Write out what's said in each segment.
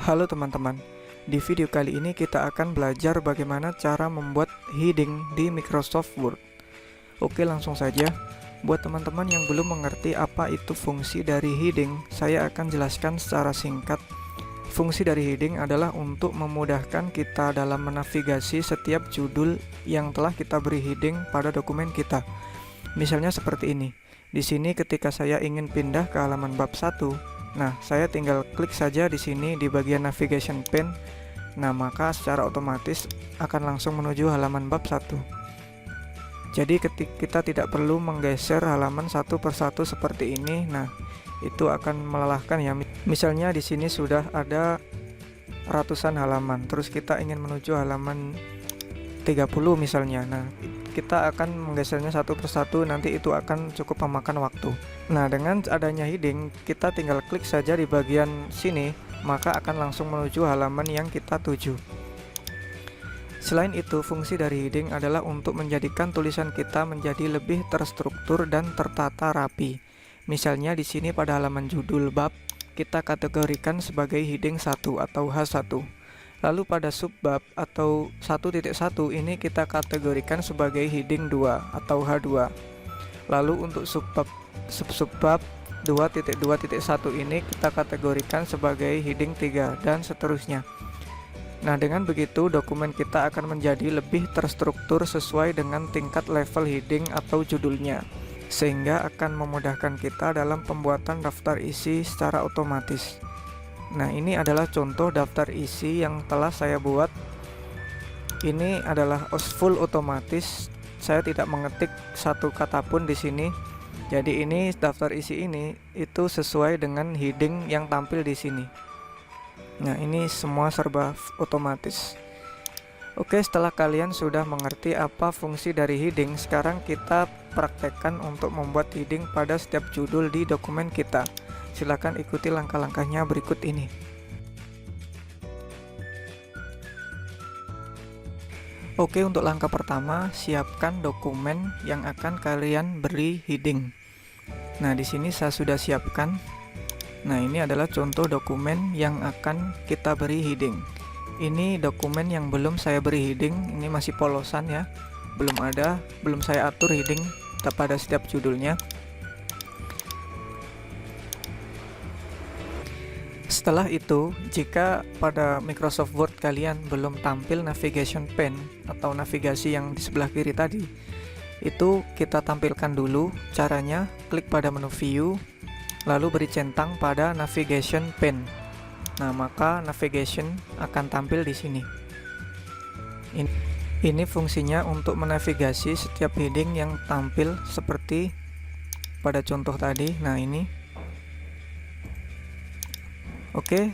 Halo teman-teman, di video kali ini kita akan belajar bagaimana cara membuat heading di Microsoft Word. Oke, langsung saja. Buat teman-teman yang belum mengerti apa itu fungsi dari heading, saya akan jelaskan secara singkat. Fungsi dari heading adalah untuk memudahkan kita dalam menavigasi setiap judul yang telah kita beri heading pada dokumen kita. Misalnya seperti ini. Di sini ketika saya ingin pindah ke halaman bab 1, nah, saya tinggal klik saja di sini di bagian navigation pane. Nah, maka secara otomatis akan langsung menuju halaman bab 1. Jadi ketika kita tidak perlu menggeser halaman satu persatu seperti ini. Nah, itu akan melelahkan ya. Misalnya di sini sudah ada ratusan halaman, terus kita ingin menuju halaman 30 misalnya. Nah, kita akan menggesernya satu persatu, nanti itu akan cukup memakan waktu. Nah, dengan adanya heading, kita tinggal klik saja di bagian sini, maka akan langsung menuju halaman yang kita tuju. Selain itu, fungsi dari heading adalah untuk menjadikan tulisan kita menjadi lebih terstruktur dan tertata rapi. Misalnya di sini pada halaman judul bab, kita kategorikan sebagai heading 1 atau H1. Lalu pada subbab atau 1.1 ini kita kategorikan sebagai heading 2 atau H2. Lalu untuk subbab 2.2.1 ini kita kategorikan sebagai heading 3 dan seterusnya. Nah, dengan begitu dokumen kita akan menjadi lebih terstruktur sesuai dengan tingkat level heading atau judulnya, sehingga akan memudahkan kita dalam pembuatan daftar isi secara otomatis. Nah, ini adalah contoh daftar isi yang telah saya buat. Ini adalah full otomatis. Saya tidak mengetik satu kata pun di sini. Jadi ini daftar isi ini itu sesuai dengan heading yang tampil di sini. Nah, ini semua serba otomatis. Oke, setelah kalian sudah mengerti apa fungsi dari heading, sekarang kita praktekkan untuk membuat heading pada setiap judul di dokumen kita. Silakan ikuti langkah-langkahnya berikut ini. Oke, untuk langkah pertama, siapkan dokumen yang akan kalian beri heading. Nah, di sini saya sudah siapkan. Nah, ini adalah contoh dokumen yang akan kita beri heading. Ini dokumen yang belum saya beri heading, ini masih polosan ya. Belum saya atur heading pada setiap judulnya. Setelah itu, jika pada Microsoft Word kalian belum tampil navigation pane atau navigasi yang di sebelah kiri tadi, itu kita tampilkan dulu. Caranya, klik pada menu view, lalu beri centang pada navigation pane. Nah, maka navigation akan tampil di sini. Ini fungsinya untuk menavigasi setiap heading yang tampil seperti pada contoh tadi. Nah, ini. Oke,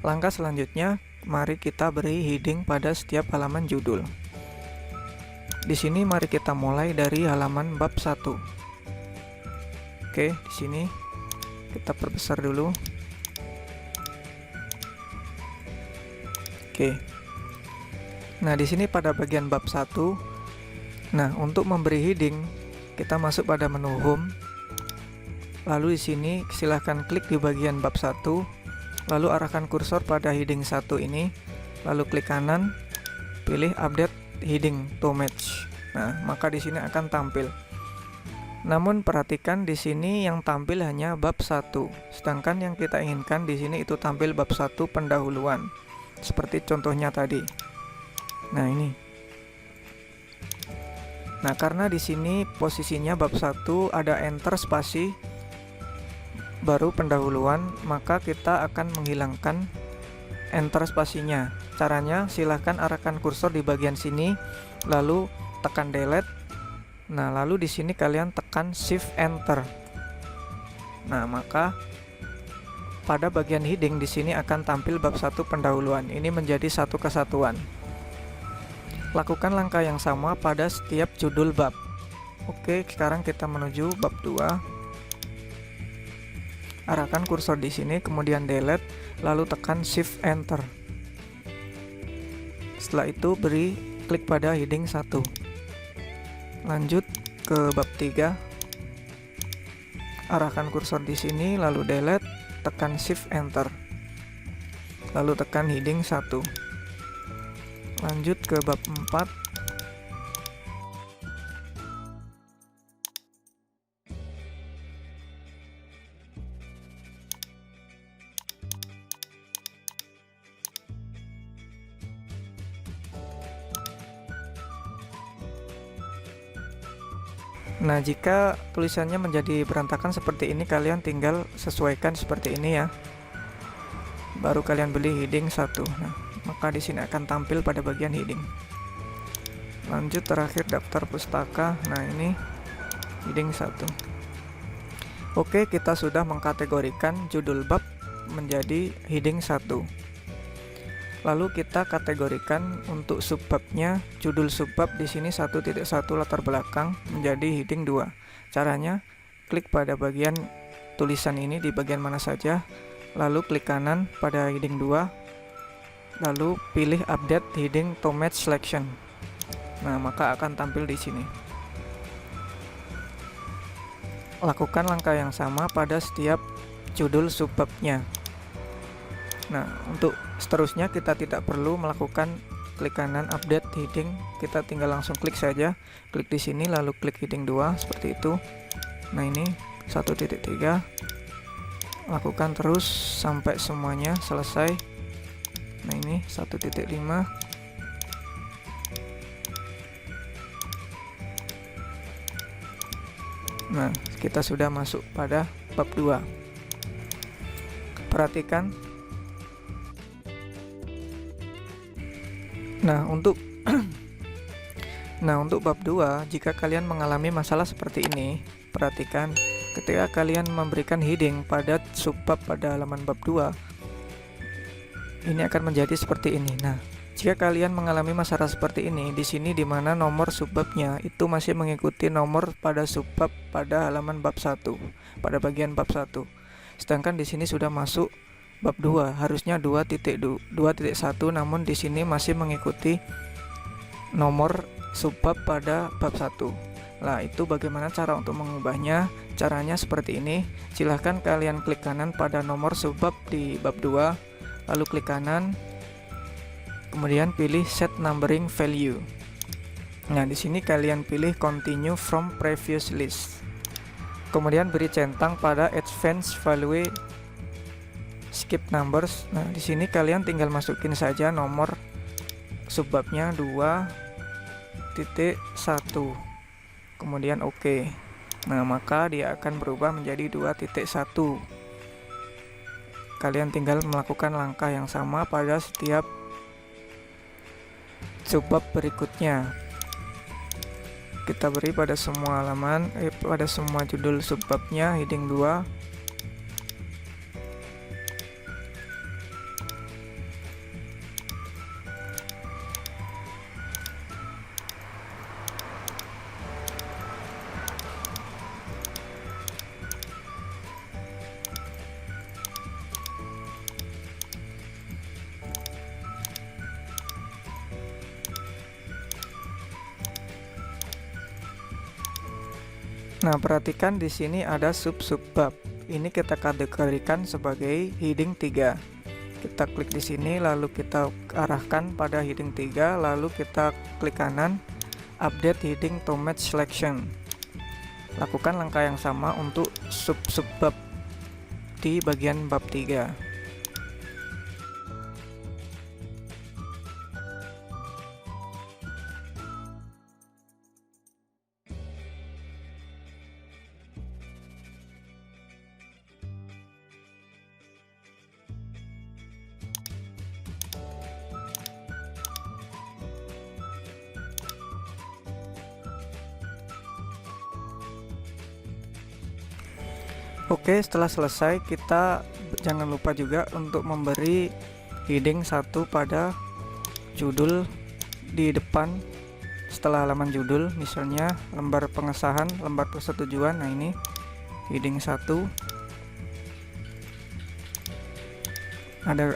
langkah selanjutnya, mari kita beri heading pada setiap halaman judul. Di sini mari kita mulai dari halaman bab 1. Oke, di sini kita perbesar dulu. Oke. Nah, di sini pada bagian bab 1. Nah, untuk memberi heading, kita masuk pada menu home. Lalu di sini silahkan klik di bagian bab 1. Lalu arahkan kursor pada heading 1 ini, lalu klik kanan, pilih update heading to match. Nah, maka di sini akan tampil. Namun perhatikan di sini yang tampil hanya bab 1, sedangkan yang kita inginkan di sini itu tampil bab 1 pendahuluan. Seperti contohnya tadi. Nah, ini. Nah, karena di sini posisinya bab 1 ada enter spasi baru pendahuluan, maka kita akan menghilangkan enter spasinya. Caranya, silahkan arahkan kursor di bagian sini, lalu tekan delete. Nah, lalu di sini kalian tekan shift enter. Nah, maka pada bagian heading di sini akan tampil bab 1 pendahuluan. Ini menjadi satu kesatuan. Lakukan langkah yang sama pada setiap judul bab. Oke, sekarang kita menuju bab 2. Arahkan kursor di sini, kemudian delete, lalu tekan shift enter. Setelah itu beri klik pada heading 1. Lanjut ke bab 3. Arahkan kursor di sini, lalu delete, tekan shift enter. lalu tekan heading 1. Lanjut ke bab 4. Nah, jika tulisannya menjadi berantakan seperti ini, kalian tinggal sesuaikan seperti ini ya. Baru kalian beli heading 1. Nah, maka di sini akan tampil pada bagian heading. Lanjut terakhir daftar pustaka. Nah, ini heading 1. Oke, kita sudah mengkategorikan judul bab menjadi heading 1. Lalu kita kategorikan untuk subbabnya, judul subbab di sini 1.1 latar belakang menjadi heading 2. Caranya, klik pada bagian tulisan ini di bagian mana saja, lalu klik kanan pada heading 2, lalu pilih update heading to match selection. Nah, maka akan tampil di sini. Lakukan langkah yang sama pada setiap judul subbabnya. Nah, untuk seterusnya kita tidak perlu melakukan klik kanan update heading, kita tinggal langsung klik saja, klik di sini lalu klik heading 2 seperti itu. Nah, ini 1.3, lakukan terus sampai semuanya selesai. Nah, ini 1.5. Nah, kita sudah masuk pada bab 2. Perhatikan. Nah, untuk bab 2, jika kalian mengalami masalah seperti ini, perhatikan ketika kalian memberikan heading pada subbab pada halaman bab 2, ini akan menjadi seperti ini. Nah, jika kalian mengalami masalah seperti ini, di sini di mana nomor subbabnya itu masih mengikuti nomor pada subbab pada halaman bab 1, pada bagian bab 1. Sedangkan di sini sudah masuk bab 2, harusnya 2.1, namun di sini masih mengikuti nomor subbab pada bab 1. Nah, itu bagaimana cara untuk mengubahnya? Caranya seperti ini. Silahkan kalian klik kanan pada nomor subbab di bab 2, lalu klik kanan, kemudian pilih set numbering value. Nah, di sini kalian pilih continue from previous list. Kemudian beri centang pada advanced value skip numbers. Nah, di sini kalian tinggal masukin saja nomor subbabnya 2.1. Kemudian oke. Nah, maka dia akan berubah menjadi 2.1. Kalian tinggal melakukan langkah yang sama pada setiap subbab berikutnya. Kita beri pada semua halaman, pada semua judul subbabnya heading 2. Nah, perhatikan di sini ada sub-subbab. Ini kita kategorikan sebagai heading 3. Kita klik di sini lalu kita arahkan pada heading 3, lalu kita klik kanan update heading to match selection. Lakukan langkah yang sama untuk sub-subbab di bagian bab 3. Oke, setelah selesai kita jangan lupa juga untuk memberi heading 1 pada judul di depan setelah halaman judul, misalnya lembar pengesahan, lembar persetujuan. Nah, ini heading 1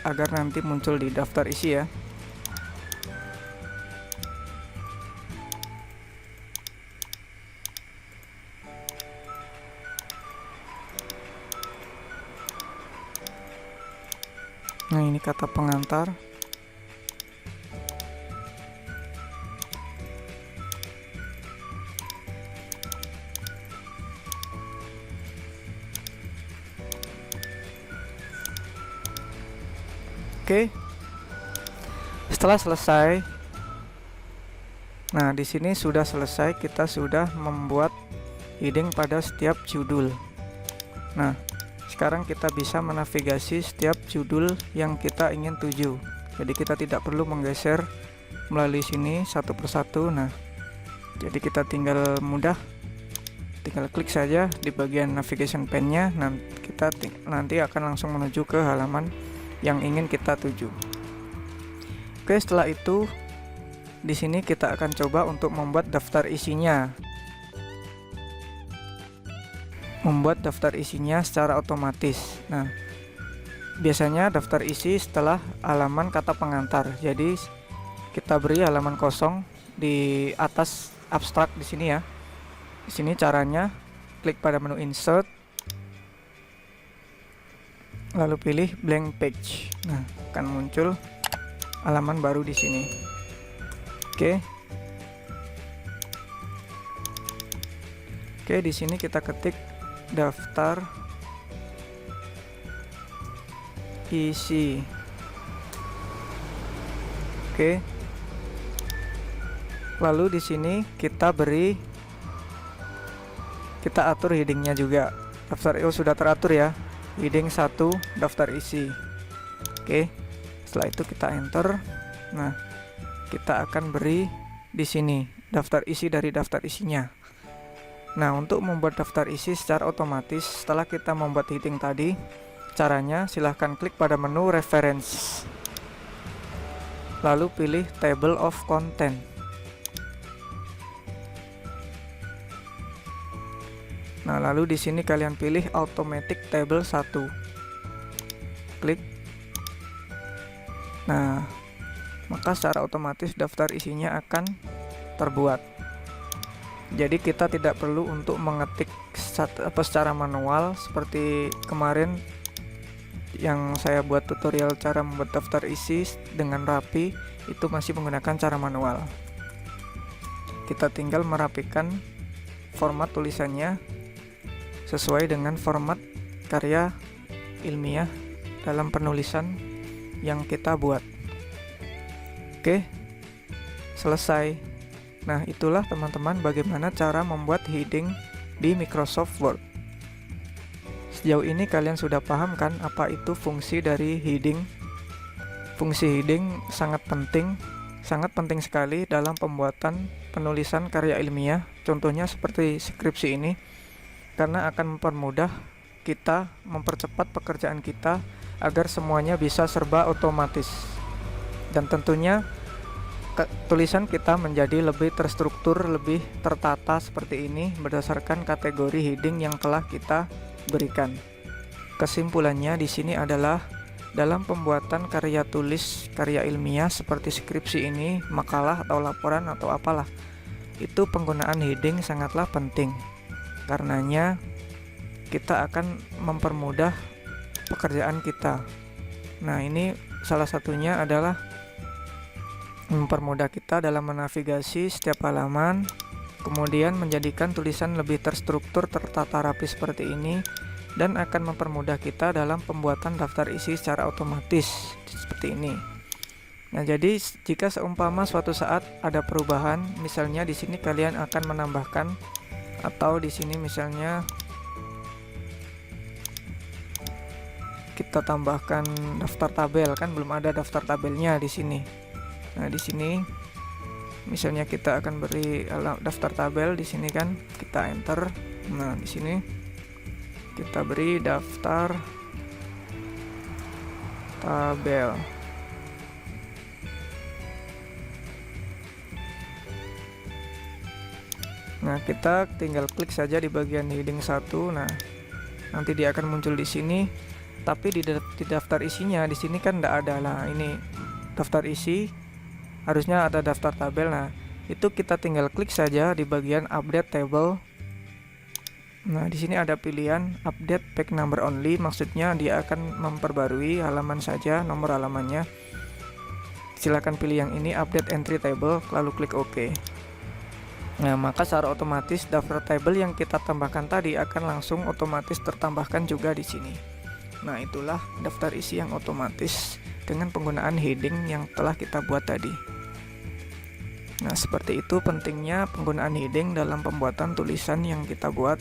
agar nanti muncul di daftar isi ya. Nah, ini kata pengantar. Oke. Setelah selesai, nah di sini sudah selesai, kita sudah membuat heading pada setiap judul. Nah, sekarang kita bisa menavigasi setiap judul yang kita ingin tuju. Jadi kita tidak perlu menggeser melalui sini satu persatu. Nah, jadi kita tinggal klik saja di bagian navigation pane-nya. Nah, kita nanti akan langsung menuju ke halaman yang ingin kita tuju. Oke, setelah itu di sini kita akan coba untuk membuat daftar isinya. Membuat daftar isinya secara otomatis. Nah, biasanya daftar isi setelah halaman kata pengantar. Jadi kita beri halaman kosong di atas abstrak di sini ya. Di sini caranya klik pada menu insert, lalu pilih blank page. Nah, akan muncul halaman baru di sini. Oke. Oke, di sini kita ketik daftar isi. Oke. Lalu di sini kita atur headingnya juga. Daftar sudah teratur ya. Heading 1 daftar isi. Oke. Setelah itu kita enter. Nah, kita akan beri di sini daftar isi dari daftar isinya. Nah, untuk membuat daftar isi secara otomatis setelah kita membuat heading tadi, caranya silahkan klik pada menu reference, lalu pilih table of content. Nah, lalu di sini kalian pilih automatic table 1. Klik. Nah, maka secara otomatis daftar isinya akan terbuat. Jadi kita tidak perlu untuk mengetik secara manual seperti kemarin yang saya buat tutorial cara membuat daftar isi dengan rapi, itu masih menggunakan cara manual. Kita tinggal merapikan format tulisannya sesuai dengan format karya ilmiah dalam penulisan yang kita buat. Oke, selesai. Nah, itulah teman-teman bagaimana cara membuat heading di Microsoft Word. Sejauh ini kalian sudah paham kan apa itu fungsi dari heading? Fungsi heading sangat penting sekali dalam pembuatan penulisan karya ilmiah, contohnya seperti skripsi ini, karena akan mempermudah kita, mempercepat pekerjaan kita agar semuanya bisa serba otomatis. Dan tentunya tulisan kita menjadi lebih terstruktur, lebih tertata seperti ini berdasarkan kategori heading yang telah kita berikan. Kesimpulannya di sini adalah dalam pembuatan karya tulis, karya ilmiah seperti skripsi ini, makalah atau laporan atau apalah, itu penggunaan heading sangatlah penting. Karenanya kita akan mempermudah pekerjaan kita. Nah, ini salah satunya adalah mempermudah kita dalam menavigasi setiap halaman, kemudian menjadikan tulisan lebih terstruktur, tertata rapi seperti ini, dan akan mempermudah kita dalam pembuatan daftar isi secara otomatis seperti ini. Nah, jadi jika seumpama suatu saat ada perubahan, misalnya di sini kalian akan menambahkan, atau di sini misalnya kita tambahkan daftar tabel, kan belum ada daftar tabelnya di sini. Nah, di sini misalnya kita akan beri daftar tabel di sini kan, kita enter. Nah, di sini kita beri daftar tabel. Nah, kita tinggal klik saja di bagian heading 1. Nah, nanti dia akan muncul di sini. Tapi di daftar isinya di sini kan tidak ada lah. Ini daftar isi, harusnya ada daftar tabel. Nah, itu kita tinggal klik saja di bagian update table. Nah, di sini ada pilihan update page number only, maksudnya dia akan memperbarui halaman saja, nomor halamannya. Silakan pilih yang ini, update entry table, lalu klik OK. Nah, maka secara otomatis daftar table yang kita tambahkan tadi akan langsung otomatis tertambahkan juga di sini. Nah, itulah daftar isi yang otomatis dengan penggunaan heading yang telah kita buat tadi. Nah, seperti itu pentingnya penggunaan heading dalam pembuatan tulisan yang kita buat.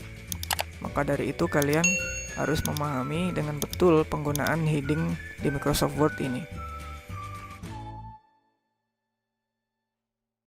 Maka dari itu kalian harus memahami dengan betul penggunaan heading di Microsoft Word ini.